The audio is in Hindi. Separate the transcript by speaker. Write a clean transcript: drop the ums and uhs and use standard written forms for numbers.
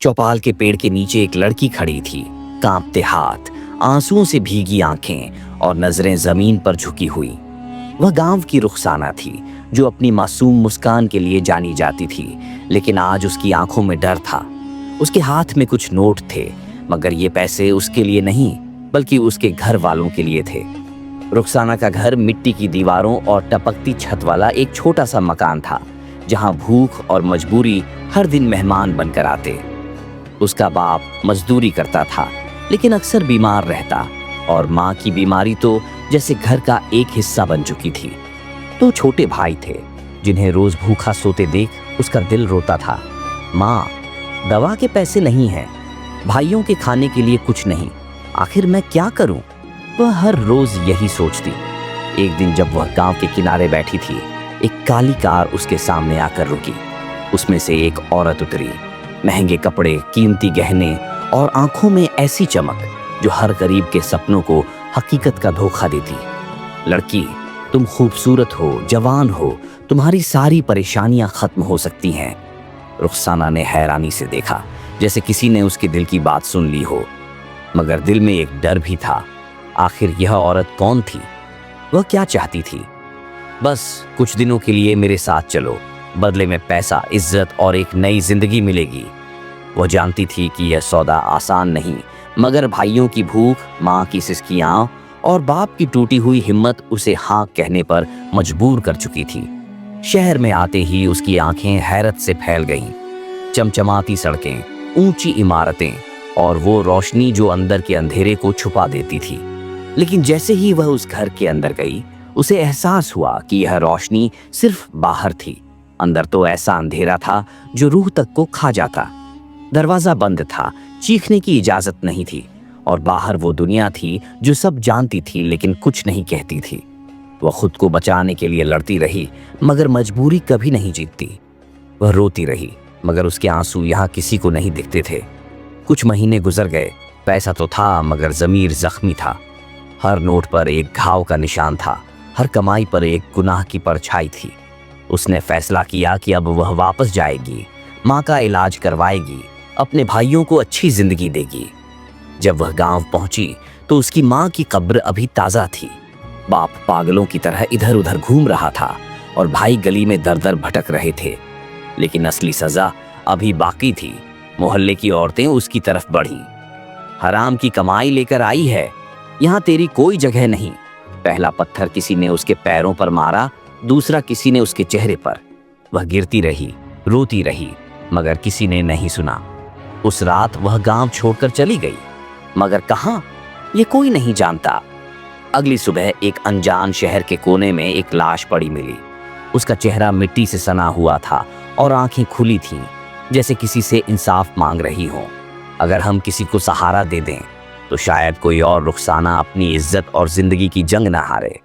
Speaker 1: चौपाल के पेड़ के नीचे एक लड़की खड़ी थी, कांपते हाथ, आंसुओं से भीगी आंखें और नजरें जमीन पर झुकी हुई। वह गांव की रुखसाना थी, जो अपनी मासूम मुस्कान के लिए जानी जाती थी, लेकिन आज उसकी आंखों में डर था। उसके हाथ में कुछ नोट थे, मगर ये पैसे उसके लिए नहीं, बल्कि उसके घर वालों के लिए थे। रुखसाना का घर मिट्टी की दीवारों और टपकती छत वाला एक छोटा सा मकान था, जहां भूख और मजबूरी हर दिन मेहमान बनकर आते। उसका बाप मजदूरी करता था, लेकिन अक्सर बीमार रहता, और माँ की बीमारी तो जैसे घर का एक हिस्सा बन चुकी थी। तो छोटे भाई थे, जिन्हें रोज भूखा सोते देख उसका दिल रोता था। माँ, दवा के पैसे नहीं हैं, भाइयों के खाने के लिए कुछ नहीं, आखिर मैं क्या करूं? वह हर रोज यही सोचती। एक दिन जब वह गांव के किनारे बैठी थी, एक काली कार उसके सामने आकर रुकी। उसमें से एक औरत उतरी, महंगे कपड़े, कीमती गहने और आंखों में ऐसी चमक जो हर गरीब के सपनों को हकीकत का धोखा देती। लड़की, तुम खूबसूरत हो, जवान हो, तुम्हारी सारी परेशानियां खत्म हो सकती हैं। रुखसाना ने हैरानी से देखा, जैसे किसी ने उसके दिल की बात सुन ली हो, मगर दिल में एक डर भी था। आखिर यह औरत कौन थी? वह क्या चाहती थी? बस कुछ दिनों के लिए मेरे साथ चलो, बदले में पैसा, इज्जत और एक नई जिंदगी मिलेगी। वह जानती थी कि यह सौदा आसान नहीं, मगर भाइयों की भूख, माँ की सिसकियाँ और बाप की टूटी हुई हिम्मत उसे हाँ कहने पर मजबूर कर चुकी थी। शहर में आते ही उसकी आंखें हैरत से फैल गईं। चमचमाती सड़कें, ऊंची इमारतें और वो रोशनी जो अंदर के अंधेरे को छुपा देती थी। लेकिन जैसे ही वह उस घर के अंदर गई, उसे एहसास हुआ कि यह रोशनी सिर्फ बाहर थी, अंदर तो ऐसा अंधेरा था जो रूह तक को खा जाता। दरवाजा बंद था, चीखने की इजाजत नहीं थी, और बाहर वो दुनिया थी जो सब जानती थी लेकिन कुछ नहीं कहती थी। वह खुद को बचाने के लिए लड़ती रही, मगर मजबूरी कभी नहीं जीतती। वह रोती रही, मगर उसके आंसू यहाँ किसी को नहीं दिखते थे। कुछ महीने गुजर गए। पैसा तो था, मगर ज़मीर जख्मी था। हर नोट पर एक घाव का निशान था, हर कमाई पर एक गुनाह की परछाई थी। उसने फैसला किया कि अब वह वापस जाएगी, माँ का इलाज करवाएगी, अपने भाइयों को अच्छी जिंदगी देगी। जब वह गांव पहुंची तो उसकी माँ की कब्र अभी ताज़ा थी। बाप पागलों की तरह इधर उधर घूम रहा था और भाई गली में दर दर भटक रहे थे। लेकिन असली सजा अभी बाकी थी। मोहल्ले की औरतें उसकी तरफ बढ़ीं। हराम की कमाई लेकर आई है, यहाँ तेरी कोई जगह नहीं। पहला पत्थर किसी ने उसके पैरों पर मारा, दूसरा किसी ने उसके चेहरे पर। वह गिरती रही, रोती रही, मगर किसी ने नहीं सुना। उस रात वह गांव छोड़कर चली गई, मगर कहाँ, ये कोई नहीं जानता। अगली सुबह एक अनजान शहर के कोने में एक लाश पड़ी मिली। उसका चेहरा मिट्टी से सना हुआ था और आंखें खुली थीं, जैसे किसी से इंसाफ मांग रही हो। अगर हम किसी को सहारा दे दें तो शायद कोई और रुखसाना अपनी इज्जत और जिंदगी की जंग न हारे।